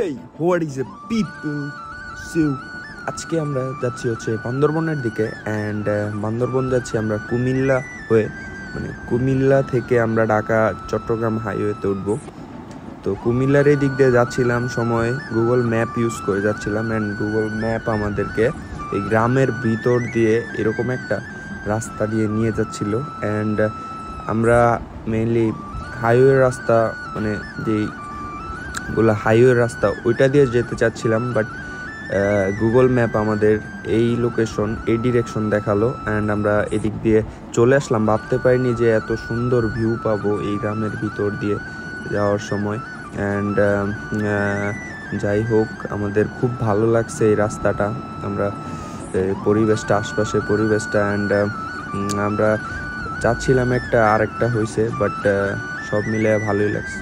Hey what is a people so আজকে আমরা যাচ্ছি হচ্ছে বান্দরবনের দিকে অ্যান্ড বান্দরবন যাচ্ছি আমরা কুমিল্লা হয়ে, মানে কুমিল্লা থেকে আমরা ঢাকা চট্টগ্রাম হাইওয়েতে উঠবো। তো কুমিল্লার এই দিক দিয়ে যাচ্ছিলাম সময় গুগল ম্যাপ ইউজ করে যাচ্ছিলাম অ্যান্ড গুগল ম্যাপ আমাদেরকে এই গ্রামের ভিতর দিয়ে এরকম একটা রাস্তা দিয়ে নিয়ে যাচ্ছিল অ্যান্ড আমরা মেইনলি হাইওয়ে রাস্তা, মানে যেই হাইওয়ে রাস্তা ওইটা দিয়ে যেতে চাচ্ছিলাম, বাট গুগল ম্যাপ আমাদের এই লোকেশন এই ডিরেকশন দেখালো অ্যান্ড আমরা এদিক দিয়ে চলে আসলাম। ভাবতে পারিনি যে এত সুন্দর ভিউ পাবো এই গ্রামের ভিতর দিয়ে যাওয়ার সময়। অ্যান্ড যাই হোক, আমাদের খুব ভালো লাগছে এই রাস্তাটা, আমরা পরিবেশটা, আশপাশের পরিবেশটা অ্যান্ড আমরা চাচ্ছিলাম একটা আরেকটা হয়েছে, বাট সব মিলে ভালোই লাগছে।